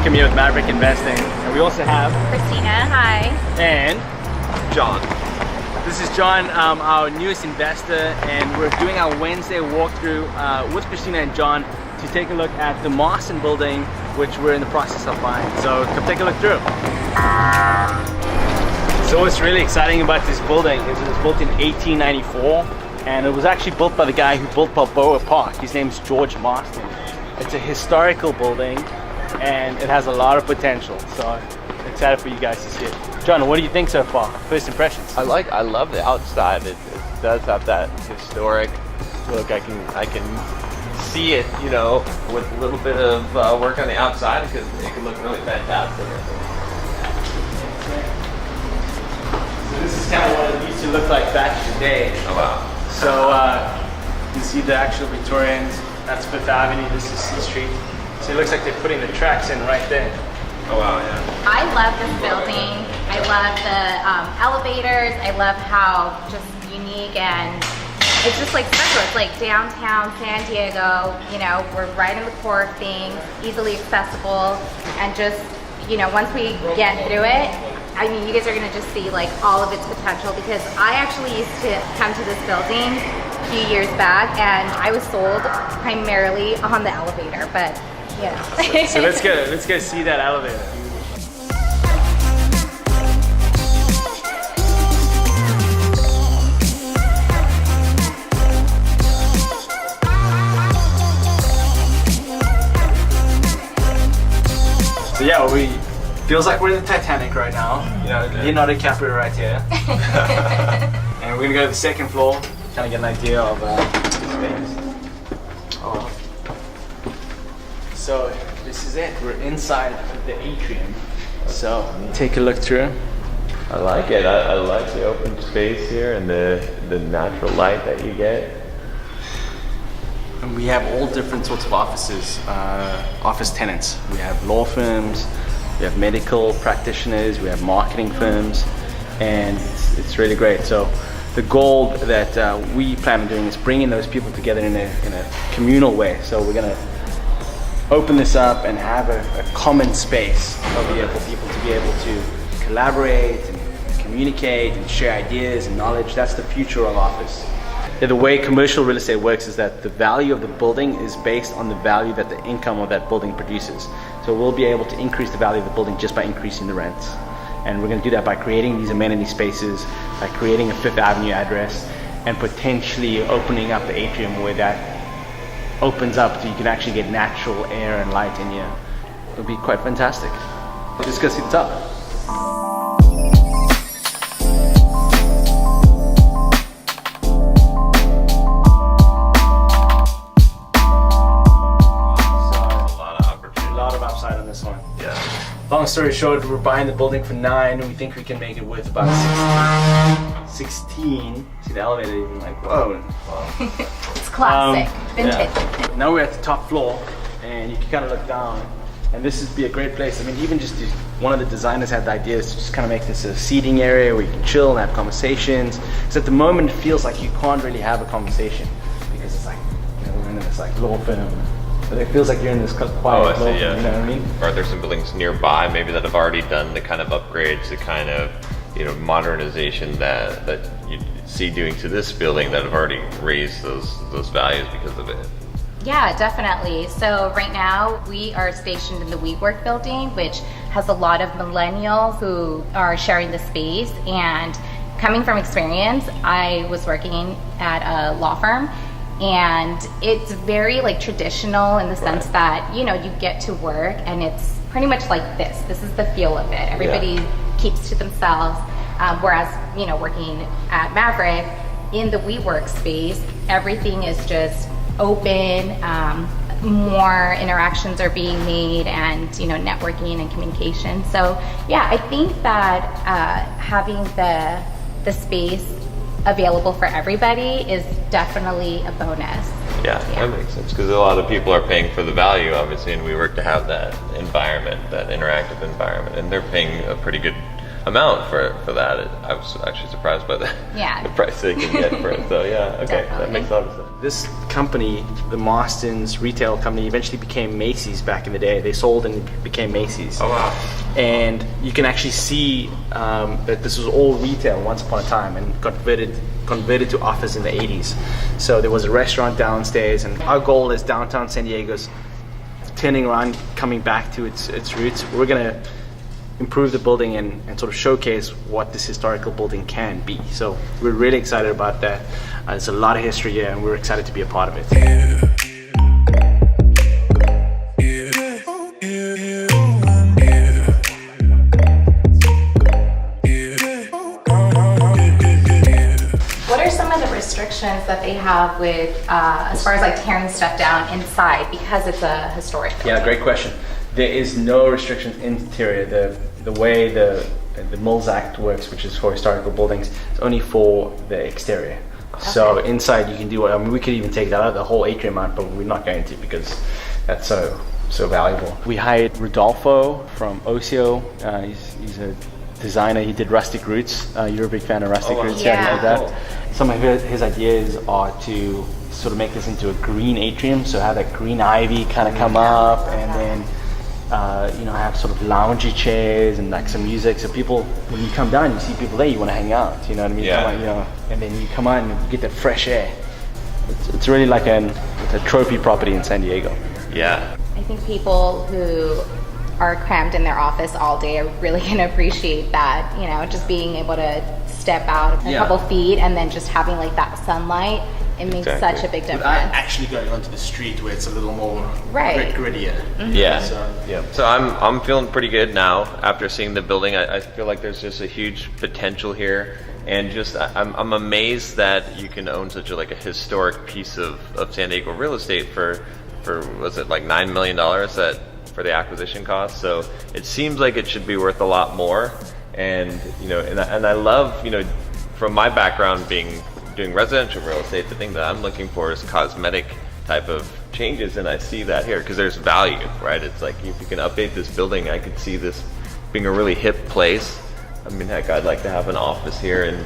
Wicomb here with Mavrik Investing, and we also have Cristina, hi. And John. This is John, our newest investor, and we're doing our Wednesday walkthrough with Cristina and John to take a look at the Marston building, which we're in the process of buying. So come take a look through. So what's really exciting about this building is it was built in 1894, and it was actually built by the guy who built Balboa Park. His name's George Marston. It's a historical building, and it has a lot of potential. So excited for you guys to see it. John, what do you think so far? First impressions? I love the outside. It does have that historic look. I can see it, you know, with a little bit of work on the outside, because it can look really fantastic. So this is kind of what it used to look like back in the day. Oh wow. So you can see the actual Victorians. That's Fifth Avenue. This is C Street. So it looks like they're putting the tracks in right there. Oh wow, yeah. I love this building. I love the elevators. I love how just unique, and it's just like special. It's like downtown San Diego, you know, we're right in the core of things, easily accessible, and just, you know, once we get through it, I mean, you guys are gonna just see like all of its potential, because I actually used to come to this building a few years back, and I was sold primarily on the elevator, but yeah. So let's go see that elevator. So yeah, feels like we're in the Titanic right now. You know, Leonardo DiCaprio right here. And we're gonna go to the second floor, kind of get an idea of space. Oh. So this is it. We're inside the atrium. So take a look through. I like it. I like the open space here and the natural light that you get. And we have all different sorts of offices, office tenants. We have law firms, we have medical practitioners, we have marketing firms, and it's really great. So the goal that we plan on doing is bringing those people together in a communal way. So we're gonna open this up and have a common space over here for people to be able to collaborate and communicate and share ideas and knowledge. That's the future of office. Yeah, the way commercial real estate works is that the value of the building is based on the value that the income of that building produces. So we'll be able to increase the value of the building just by increasing the rents. And we're going to do that by creating these amenity spaces, by creating a Fifth Avenue address, and potentially opening up the atrium where that opens up so you can actually get natural air and light in here. It'll be quite fantastic. Let's go see the top. Long story short, we're buying the building for 9, and we think we can make it worth about 16. See the elevator, even like, whoa. It's classic, vintage. Yeah. Now we're at the top floor, and you can kind of look down, and this would be a great place. I mean, even just one of the designers had the idea to just kind of make this a seating area where you can chill and have conversations. Because at the moment, it feels like you can't really have a conversation, because it's like, you know, we're in this like law firm. But it feels like you're in this quiet law firm, yeah. You know what I mean? Are there some buildings nearby maybe that have already done the kind of upgrades, the kind of, you know, modernization that you see doing to this building that have already raised those values because of it? Yeah, definitely. So right now we are stationed in the WeWork building, which has a lot of millennials who are sharing the space. And coming from experience, I was working at a law firm, and it's very like traditional in the sense that, you know, you get to work and it's pretty much like this. This is the feel of it. Everybody keeps to themselves. Whereas, you know, working at Mavrik in the WeWork space, everything is just open. More interactions are being made, and, you know, networking and communication. So yeah, I think that having the space available for everybody is definitely a bonus. Yeah, that makes sense, because a lot of people are paying for the value, obviously, and we work to have that environment, that interactive environment, and they're paying a pretty good amount for that. I was actually surprised by the price they can get for it. So yeah, okay, that makes a lot of sense. This company, the Marston's retail company, eventually became Macy's back in the day. They sold and became Macy's. Oh wow. And you can actually see that this was all retail once upon a time and converted to office in the 80s. So there was a restaurant downstairs, and our goal is downtown San Diego's turning around, coming back to its roots. We're gonna improve the building and sort of showcase what this historical building can be. So we're really excited about that. There's a lot of history here, and we're excited to be a part of it. What are some of the restrictions that they have with, as far as like tearing stuff down inside, because it's a historic building? Yeah, great question. There is no restrictions interior. The way the Mills Act works, which is for historical buildings, it's only for the exterior. Okay. So inside you can do what, I mean, we could even take that out, the whole atrium out, but we're not going to because that's so valuable. We hired Rodolfo from Osio. He's a designer. He did Rustic Roots. You're a big fan of Rustic Roots, yeah. You know that. Some of his ideas are to sort of make this into a green atrium, so have that green ivy kind of come up, and then have sort of loungy chairs and like some music, so people, when you come down, you see people there, you want to hang out, you know what I mean? Yeah. Come on, and then you come on and you get that fresh air. It's really like a trophy property in San Diego. Yeah. I think people who are crammed in their office all day are really going to appreciate that, just being able to step out a couple feet and then just having like that sunlight. It makes such a big difference. Without actually going onto the street where it's a little more grittier. Mm-hmm. Yeah. So I'm feeling pretty good now after seeing the building. I feel like there's just a huge potential here, and just I'm amazed that you can own such a historic piece of San Diego real estate for was it like $9 million for the acquisition cost? So it seems like it should be worth a lot more. And and I love from my background doing residential real estate, the thing that I'm looking for is cosmetic type of changes, and I see that here because there's value, right? It's like if you can update this building, I could see this being a really hip place. I mean, heck, I'd like to have an office here and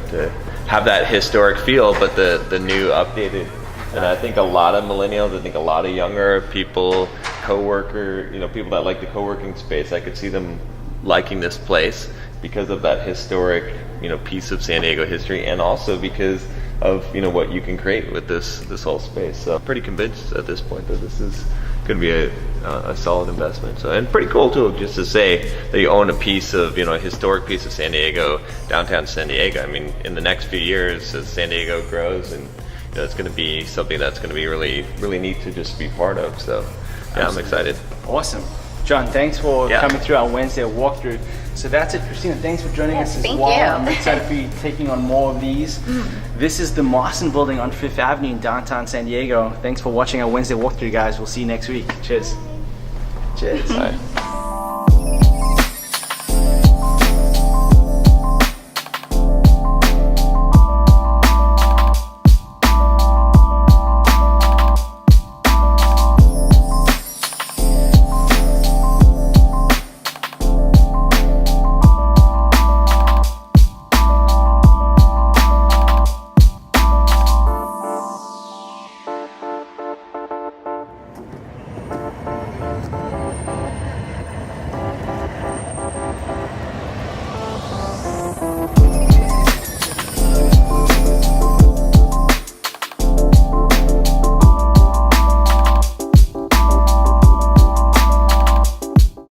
to have that historic feel, but the new updated. And I think a lot of millennials, I think a lot of younger people, people that like the co-working space, I could see them liking this place because of that historic piece of San Diego history, and also because of what you can create with this whole space. So I'm pretty convinced at this point that this is going to be a solid investment. So, and pretty cool too, just to say that you own a piece of a historic piece of San Diego, downtown San Diego. I mean, in the next few years as San Diego grows, and it's going to be something that's going to be really, really neat to just be part of. So yeah, I'm excited. Awesome. John, thanks for coming through our Wednesday walkthrough. So that's it, Cristina. Thanks for joining us as well. Thank you. I'm excited for you taking on more of these. This is the Marston building on 5th Avenue in downtown San Diego. Thanks for watching our Wednesday walkthrough, guys. We'll see you next week. Cheers. Cheers. Bye.